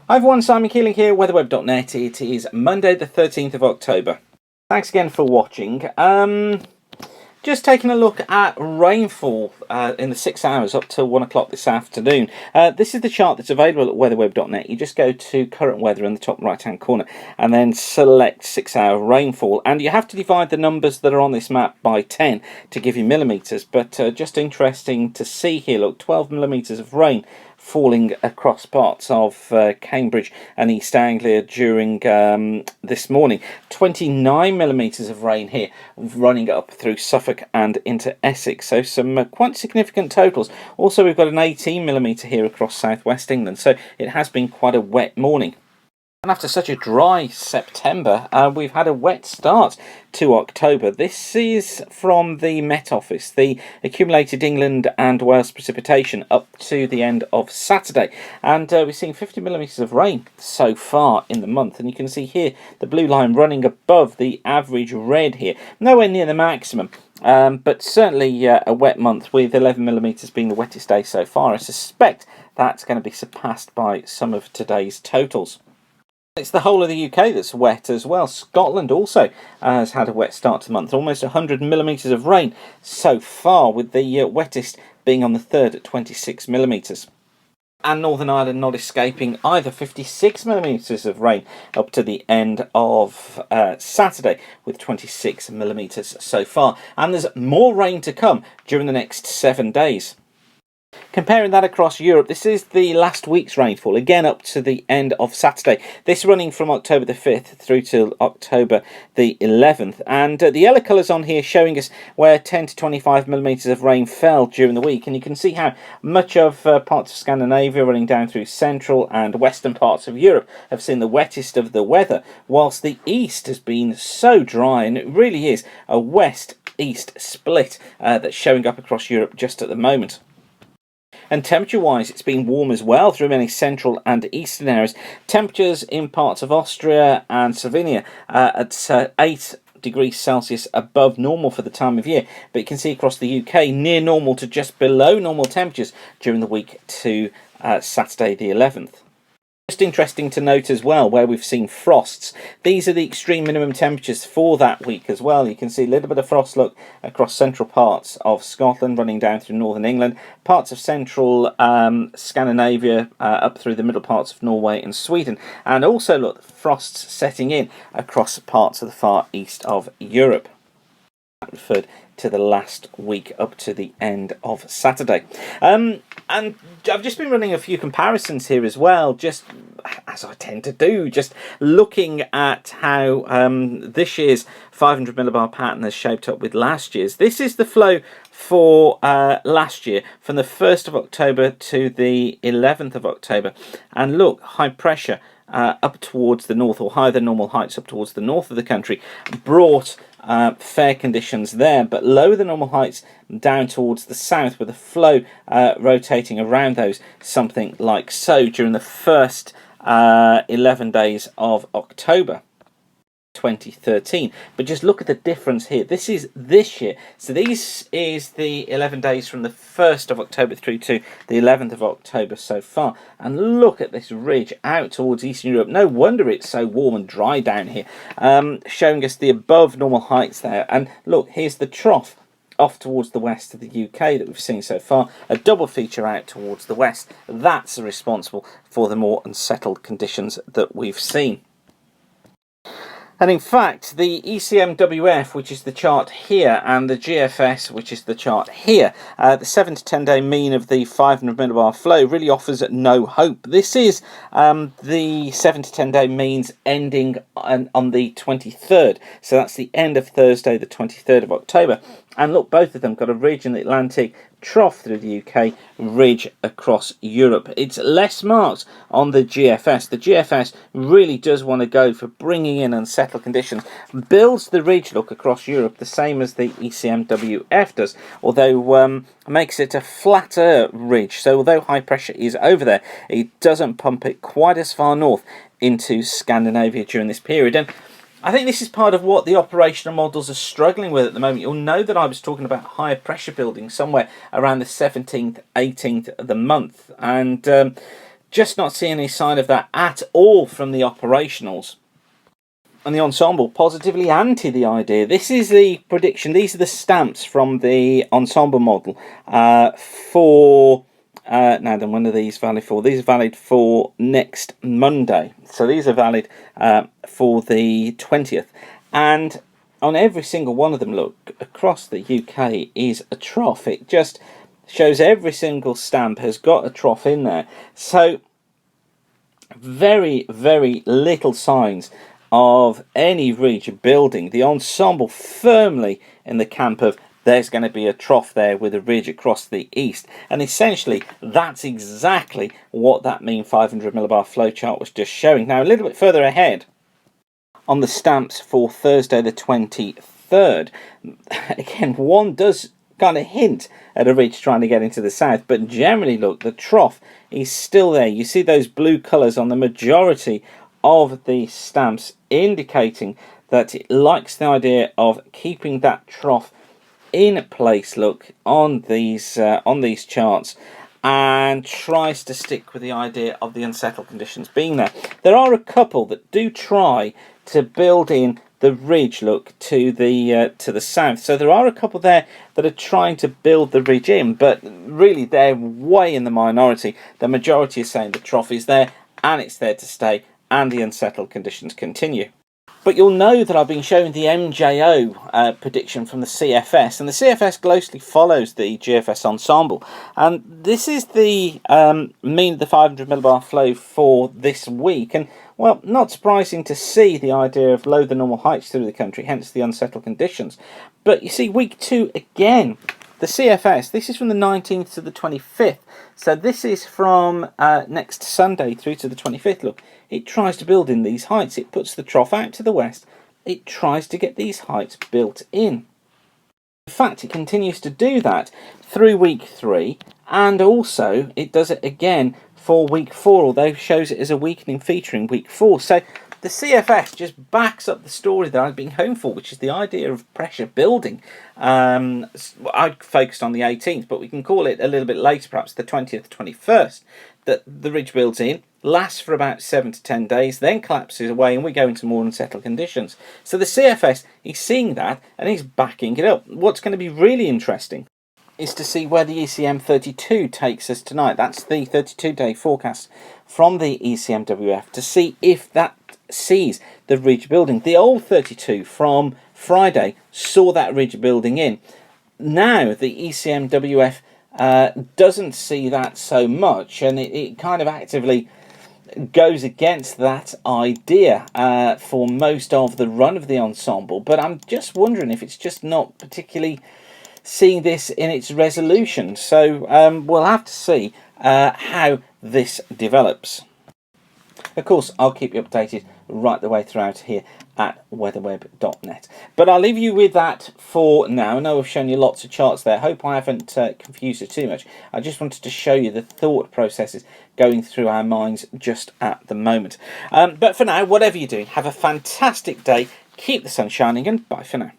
Hi everyone, Simon Keeling here, weatherweb.net. It is Monday the 13th of October. Thanks again for watching. Just taking a look at rainfall in the 6 hours up to 1 o'clock this afternoon. This is the chart that's available at weatherweb.net. You just go to current weather in the top right hand corner and then select 6 hour rainfall, and you have to divide the numbers that are on this map by 10 to give you millimetres, but just interesting to see here, look, 12 millimetres of rain falling across parts of Cambridge and East Anglia during this morning. 29 millimetres of rain here running up through Suffolk and into Essex, so some quite significant totals. Also, we've got an 18 millimetre here across southwest England, so it has been quite a wet morning. And after such a dry September, we've had a wet start to October. This is from the Met Office, the accumulated England and Wales precipitation up to the end of Saturday. And we're seeing 50 millimetres of rain so far in the month. And you can see here the blue line running above the average red here. Nowhere near the maximum, but certainly a wet month with 11 millimetres being the wettest day so far. I suspect that's going to be surpassed by some of today's totals. It's the whole of the UK that's wet as well. Scotland also has had a wet start to the month. Almost 100 millimetres of rain so far, with the wettest being on the 3rd at 26 millimetres. And Northern Ireland not escaping either, 56 millimetres of rain up to the end of Saturday, with 26 millimetres so far. And there's more rain to come during the next 7 days. Comparing that across Europe, this is the last week's rainfall, again up to the end of Saturday. This running from October the 5th through to October the 11th. And the yellow colours on here showing us where 10 to 25 millimetres of rain fell during the week. And you can see how much of parts of Scandinavia running down through central and western parts of Europe have seen the wettest of the weather, whilst the east has been so dry, and it really is a west-east split that's showing up across Europe just at the moment. And temperature-wise, it's been warm as well through many central and eastern areas. Temperatures in parts of Austria and Slovenia at 8 degrees Celsius above normal for the time of year. But you can see across the UK, near normal to just below normal temperatures during the week to Saturday the 11th. Just interesting to note as well where we've seen frosts. These are the extreme minimum temperatures for that week as well. You can see a little bit of frost, look, across central parts of Scotland, running down through northern England, parts of central Scandinavia, up through the middle parts of Norway and Sweden, and also, look, frosts setting in across parts of the far east of Europe. That referred to the last week up to the end of Saturday. And I've just been running a few comparisons here as well, just as I tend to do, just looking at how this year's 500 millibar pattern has shaped up with last year's. This is the flow for last year from the 1st of October to the 11th of October. And look, high pressure up towards the north, or higher than normal heights up towards the north of the country, brought fair conditions there, but lower than normal heights down towards the south, with a flow rotating around those, something like so, during the first 11 days of October 2013. But just look at the difference here. This is this year. So this is the 11 days from the 1st of October through to the 11th of October so far. And look at this ridge out towards Eastern Europe. No wonder it's so warm and dry down here, showing us the above normal heights there. And look, here's the trough off towards the west of the UK that we've seen so far, a double feature out towards the west. That's responsible for the more unsettled conditions that we've seen. And in fact, the ECMWF, which is the chart here, and the GFS, which is the chart here, the 7 to 10 day mean of the 500 millibar flow really offers no hope. This is the 7 to 10 day means ending on the 23rd. So that's the end of Thursday, the 23rd of October. And look, both of them got a ridge in the Atlantic, trough through the UK, ridge across Europe. It's less marked on the GFS. The GFS really does want to go for bringing in unsettled conditions, builds the ridge look across Europe the same as the ECMWF does, although makes it a flatter ridge. So although high pressure is over there, it doesn't pump it quite as far north into Scandinavia during this period. And I think this is part of what the operational models are struggling with at the moment. You'll know that I was talking about higher pressure building somewhere around the 17th, 18th of the month. And Just not seeing any sign of that at all from the operationals. And the ensemble positively anti the idea. This is the prediction. These are the stamps from the ensemble model for... now then, when are these valid for? These are valid for next Monday. So these are valid for the 20th. And on every single one of them, look, across the UK is a trough. It just shows every single stamp has got a trough in there. So very, very little signs of any ridge building. The ensemble firmly in the camp of there's going to be a trough there with a ridge across the east, and essentially that's exactly what that mean 500 millibar flowchart was just showing. Now a little bit further ahead on the stamps for Thursday the 23rd, again one does kind of hint at a ridge trying to get into the south, but generally look, the trough is still there. You see those blue colours on the majority of the stamps indicating that it likes the idea of keeping that trough in place, look, on these charts, and tries to stick with the idea of the unsettled conditions being there. There are a couple that do try to build in the ridge, look, to the south. So there are a couple there that are trying to build the ridge in, but really they're way in the minority. The majority is saying the trough is there and it's there to stay, and the unsettled conditions continue. But you'll know that I've been showing the MJO prediction from the CFS, and the CFS closely follows the GFS ensemble. And this is the mean of the 500 millibar flow for this week. And, well, not surprising to see the idea of low than normal heights through the country, hence the unsettled conditions. But you see, week 2 again, the CFS, this is from the 19th to the 25th. So this is from next Sunday through to the 25th. Look, it tries to build in these heights. It puts the trough out to the west. It tries to get these heights built in. In fact, it continues to do that through week 3, and also it does it again for week 4, although it shows it as a weakening feature in week 4. So the CFS just backs up the story that I've been home for, which is the idea of pressure building. I focused on the 18th, but we can call it a little bit later, perhaps the 20th, 21st, that the ridge builds in, lasts for about 7 to 10 days, then collapses away, and we go into more unsettled conditions. So the CFS is seeing that, and he's backing it up. What's going to be really interesting is to see where the ECM 32 takes us tonight. That's the 32-day forecast from the ECMWF, to see if that sees the ridge building. The old 32 from Friday saw that ridge building in. Now the ECMWF doesn't see that so much, and it kind of actively goes against that idea for most of the run of the ensemble. But I'm just wondering if it's just not particularly seeing this in its resolution. So we'll have to see how this develops. Of course, I'll keep you updated right the way throughout here at weatherweb.net. But I'll leave you with that for now. I know I've shown you lots of charts there. Hope I haven't confused you too much. I just wanted to show you the thought processes going through our minds just at the moment. But for now, whatever you're doing, have a fantastic day. Keep the sun shining, and bye for now.